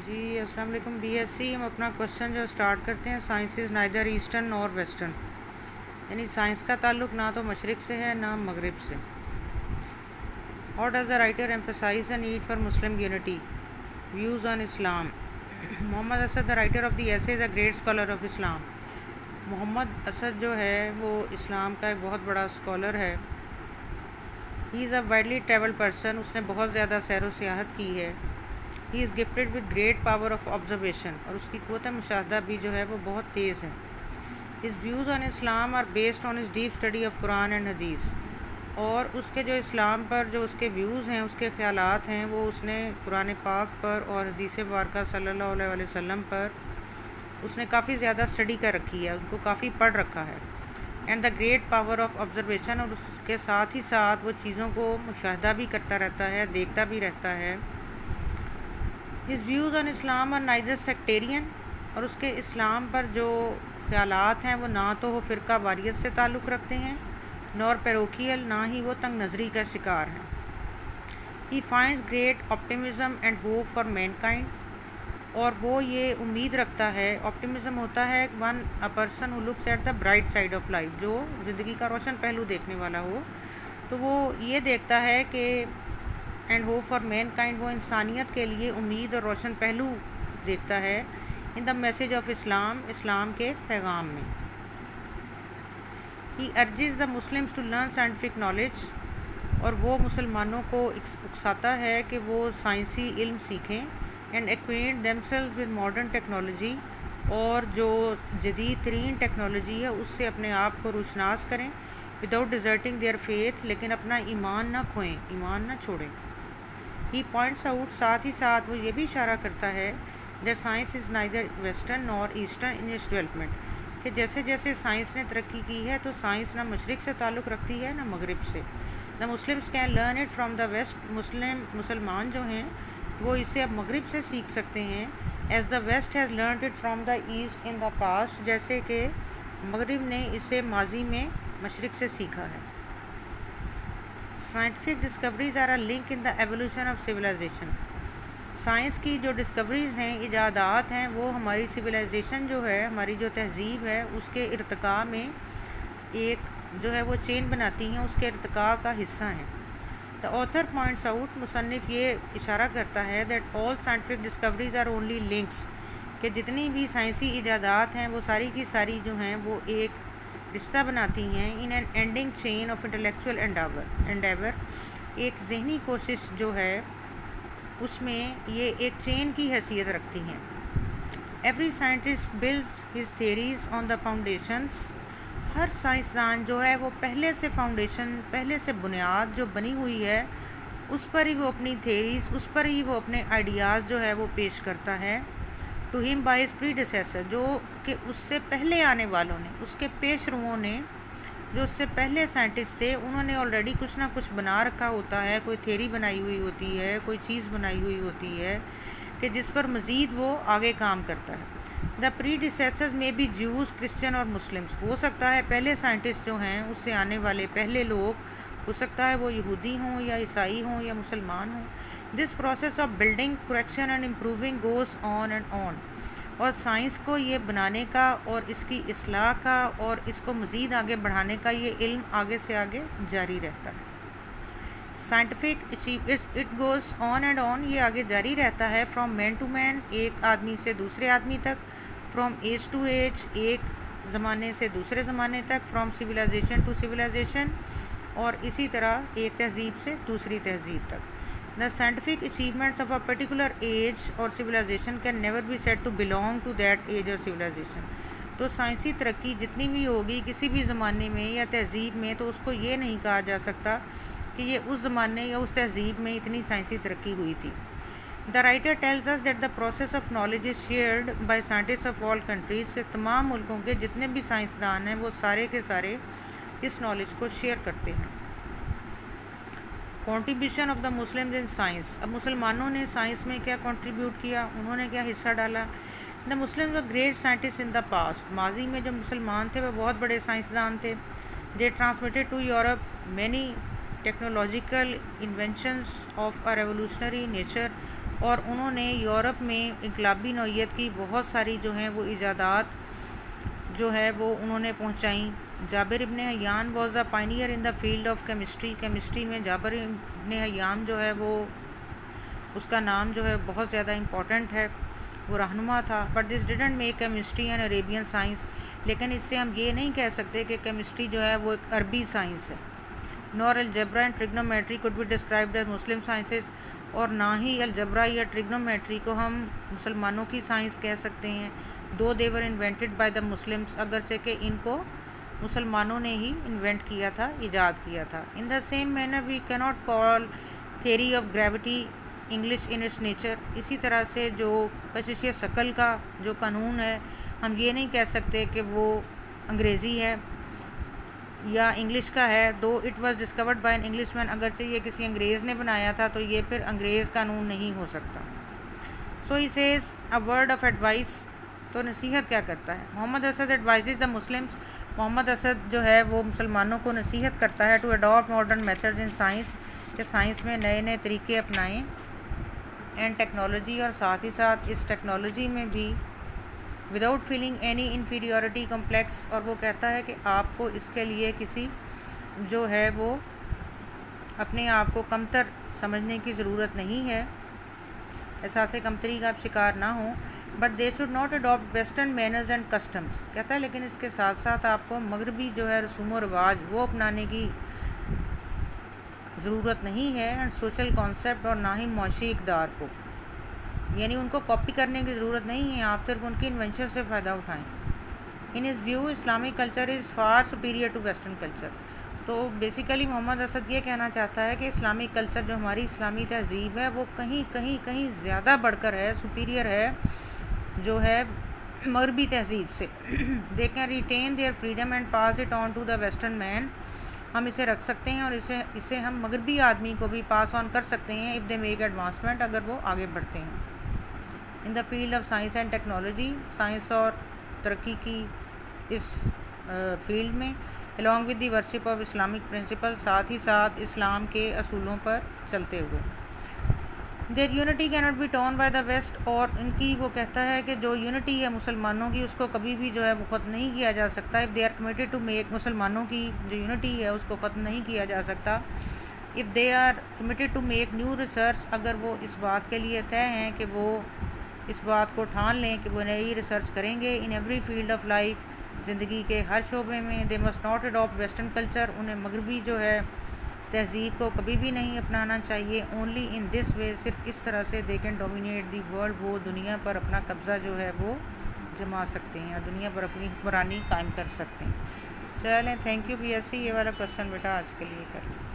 جی السلام علیکم. B S C ہم اپنا کوشچن جو اسٹارٹ کرتے ہیں، سائنس از نائدر ایسٹرن اور ویسٹرن، یعنی سائنس کا تعلق نہ تو مشرق سے ہے نہ مغرب سے. How does the writer emphasize the need for Muslim unity? Views on Islam. Muhammad Asad the writer of the essay is a great scholar of Islam. Muhammad Asad جو ہے وہ اسلام کا ایک بہت بڑا اسکالر ہے. He is a widely travel person, اس نے بہت زیادہ سیر و سیاحت کی ہے. He is gifted with great power of observation, اور اس کی قوت مشاہدہ بھی جو ہے وہ بہت تیز ہے. His views on Islam are based on his deep study of Quran and Hadith, اور اس کے جو اسلام پر جو اس کے ویوز ہیں، اس کے خیالات ہیں، وہ اس نے قرآن پاک پر اور حدیث مبارکہ صلی اللہ علیہ وسلم پر اس نے کافی زیادہ اسٹڈی کر رکھی ہے، ان کو کافی پڑھ رکھا ہے. And the great power of observation, اور اس کے ساتھ ہی ساتھ وہ چیزوں کو مشاہدہ بھی کرتا رہتا ہے، دیکھتا بھی رہتا ہے. ہز ویوز آن اسلام اور نائدر سیکٹیرین، اور اس کے اسلام پر جو خیالات ہیں وہ نہ تو وہ فرقہ واریت سے تعلق رکھتے ہیں، نور پیروکیل، نہ ہی وہ تنگ نظری کا شکار ہیں. He finds great optimism and hope for mankind, اور وہ یہ امید رکھتا ہے. آپٹیمزم ہوتا ہے when a person who looks at the bright side of life, جو زندگی کا روشن پہلو دیکھنے والا ہو، تو وہ یہ دیکھتا ہے کہ and hope for mankind, وہ انسانیت کے لیے امید اور روشن پہلو دیکھتا ہے. ان دا میسیج آف اسلام، اسلام کے پیغام میں. He urges the Muslims to learn scientific knowledge, اور وہ مسلمانوں کو اکساتا ہے کہ وہ سائنسی علم سیکھیں. And acquaint themselves with modern technology, اور جو جدید ترین ٹیکنالوجی ہے اس سے اپنے آپ کو روشناس کریں. وداؤٹ ڈیزرٹنگ دیئر فیتھ، لیکن اپنا ایمان نہ کھوئیں، ایمان نہ چھوڑیں. ہی پوائنٹس آؤٹ، ساتھ ہی ساتھ وہ یہ بھی اشارہ کرتا ہے that science is neither western Noor eastern in its development, کہ جیسے جیسے سائنس نے ترقی کی ہے تو سائنس نہ مشرق سے تعلق رکھتی ہے نہ مغرب سے. The Muslims can learn it from the West, مسلمان جو ہیں وہ اسے اب مغرب سے سیکھ سکتے ہیں. As the West has learned it from the East in the past, جیسے کہ مغرب نے اسے ماضی میں مشرق سے سیکھا ہے. Scientific discoveries are a link in the evolution of civilisation. Science کی جو ڈسکوریز ہیں، ایجادات ہیں، وہ ہماری سویلائزیشن جو ہے، ہماری جو تہذیب ہے، اس کے ارتقاء میں ایک جو ہے وہ چین بناتی ہیں، اس کے ارتقاء کا حصہ ہیں. دا آتھر پوائنٹس آؤٹ، مصنف یہ اشارہ کرتا ہے that all scientific discoveries are only links, کہ جتنی بھی سائنسی ایجادات ہیں وہ ساری کی ساری جو ہیں وہ ایک رشتہ بناتی ہیں. An unending chain of intellectual endeavour, ایک ذہنی کوشش جو ہے اس میں یہ ایک چین کی حیثیت رکھتی ہیں. Every scientist builds his theories on the foundations, ہر سائنسدان جو ہے وہ پہلے سے فاؤنڈیشن، پہلے سے بنیاد جو بنی ہوئی ہے اس پر ہی وہ اپنی تھیریز، اس پر ہی وہ اپنے آئیڈیاز جو ہے وہ پیش کرتا ہے. ٹو ہم بائی ہز پریڈیسیسر، جو کہ اس سے پہلے آنے والوں نے، اس کے پیش روؤں نے، جو اس سے پہلے سائنٹسٹ تھے، انہوں نے آلریڈی کچھ نہ کچھ بنا رکھا ہوتا ہے، کوئی تھیری بنائی ہوئی ہوتی ہے، کوئی چیز بنائی ہوئی ہوتی ہے کہ جس پر مزید وہ آگے کام کرتا ہے. دا پریڈیسیسرز میں بھی جیوز، کرسچن اور مسلمس، ہو سکتا ہے پہلے سائنٹسٹ جو ہیں اس سے آنے والے پہلے لوگ، ہو سکتا ہے وہ یہودی ہوں یا عیسائی ہوں یا مسلمان ہوں. This process of building, correction and improving goes on and on, اور سائنس کو یہ بنانے کا اور اس کی اصلاح کا اور اس کو مزید آگے بڑھانے کا یہ علم آگے سے آگے جاری رہتا ہے. Scientific it goes on and on, یہ آگے جاری رہتا ہے فرام مین ٹو مین، ایک آدمی سے دوسرے آدمی تک، فرام ایج ٹو ایج، ایک زمانے سے دوسرے زمانے تک، فرام سویلائزیشن ٹو سویلائزیشن، اور اسی طرح ایک تہذیب سے دوسری تہذیب تک. The scientific achievements of a particular age or civilization can never be said to belong to that age or civilization. تو سائنسی ترقی جتنی بھی ہوگی کسی بھی زمانے میں یا تہذیب میں، تو اس کو یہ نہیں کہا جا سکتا کہ یہ اس زمانے یا اس تہذیب میں اتنی سائنسی ترقی ہوئی تھی. The writer tells us that the process of knowledge is shared by scientists of all countries، کہ تمام ملکوں کے جتنے بھی سائنسدان ہیں وہ سارے کے سارے اس نالج کو شیئر کرتے ہیں. Contribution of the Muslims in science, اب مسلمانوں نے سائنس میں کیا کنٹریبیوٹ کیا، انہوں نے کیا حصہ ڈالا. دا مسلم و great scientist in the past, ماضی میں جو مسلمان تھے وہ بہت بڑے سائنسدان تھے. They transmitted to Europe many technological inventions of a revolutionary nature, اور انہوں نے یورپ میں انقلابی نوعیت کی بہت ساری جو ہیں وہ ایجادات جو ہے وہ انہوں نے پہنچائیں۔ Jabir ibn Hayyan was a pioneer in the field of chemistry میں جابر ابن حیان جو ہے وہ اس کا نام جو ہے بہت زیادہ امپورٹنٹ ہے، وہ رہنما تھا۔ But this didn't make chemistry an Arabian science, لیکن اس سے ہم یہ نہیں کہہ سکتے کہ کیمسٹری جو ہے وہ ایک عربی سائنس ہے۔ Nor algebra and trigonometry could be described as Muslim sciences, اور نہ ہی الجبرا یا ٹریگنومیٹری کو ہم مسلمانوں کی سائنس کہہ سکتے ہیں، دو دے ور انوینٹڈ بائی دا مسلمس، اگرچہ کہ ان کو مسلمانوں نے ہی انوینٹ کیا تھا، ایجاد کیا تھا۔ In the same manner we cannot call theory of gravity English in its nature, اسی طرح سے جو کشش ثقل کا جو قانون ہے ہم یہ نہیں کہہ سکتے کہ وہ انگریزی ہے یا انگلش کا ہے، though it was discovered by an Englishman, اگرچہ یہ کسی انگریز نے بنایا تھا تو یہ پھر انگریز قانون نہیں ہو سکتا۔ So he says a word of advice, تو نصیحت کیا کرتا ہے؟ Muhammad Asad advises the Muslims, Muhammad Asad جو ہے وہ مسلمانوں کو نصیحت کرتا ہے to adapt modern methods in science, کہ سائنس میں نئے نئے طریقے اپنائیں، اینڈ ٹیکنالوجی، اور ساتھ ہی ساتھ اس ٹیکنالوجی میں بھی without feeling any inferiority complex, اور وہ کہتا ہے کہ آپ کو اس کے لیے کسی جو ہے وہ اپنے آپ کو کمتر سمجھنے کی ضرورت نہیں ہے، احساس کمتری کا آپ شکار نہ ہوں۔ But they should not adapt western manners and customs, کہتا ہے لیکن اس کے ساتھ ساتھ آپ کو مغربی جو ہے رسوم و رواج وہ اپنانے کی ضرورت نہیں ہے، اینڈ سوشل کانسیپٹ، اور نہ ہی معاشی اقدار کو، یعنی ان کو کاپی کرنے کی ضرورت نہیں ہے، آپ صرف ان کی انوینشن سے فائدہ اٹھائیں۔ In his view Islamic culture is far superior to western culture, تو بیسیکلی محمد اسد یہ کہنا چاہتا ہے کہ اسلامک کلچر جو ہماری اسلامی تہذیب ہے وہ کہیں زیادہ بڑھ کر ہے، سپیریئر ہے جو ہے مغربی تہذیب سے۔ They can retain their freedom and pass it on to the western man, ہم اسے رکھ سکتے ہیں اور اسے ہم مغربی آدمی کو بھی پاس آن کر سکتے ہیں، اف دے میک ایڈوانسمنٹ، اگر وہ آگے بڑھتے ہیں۔ In the field of science and technology, science اور ترقی کی اس فیلڈ میں، along with the worship of Islamic principles، ساتھ ہی ساتھ اسلام کے اصولوں پر چلتے ہوئے۔ their unity cannot be torn by the west، اور ان کی وہ کہتا ہے کہ جو یونٹی ہے مسلمانوں کی اس کو کبھی بھی جو ہے وہ ختم نہیں کیا جا سکتا، if they are committed to make، مسلمانوں کی جو یونٹی ہے اس کو ختم نہیں کیا جا سکتا، if they are committed to make new research، اگر وہ اس بات کے لیے طے ہیں کہ وہ اس بات کو ٹھان لیں کہ وہ نئی ریسرچ کریں گے، in every field of life، زندگی کے ہر شعبے میں، they must not adopt western culture، انہیں مغربی جو ہے تہذیب کو کبھی بھی نہیں اپنانا چاہیے، only in this way، صرف اس طرح سے they can dominate the world، وہ دنیا پر اپنا قبضہ جو ہے وہ جما سکتے ہیں اور دنیا پر اپنی حکمرانی قائم کر سکتے ہیں۔ چلیں، تھینک یو BSc، یہ والا کوشچن بیٹا آج کے لیے کر لیں۔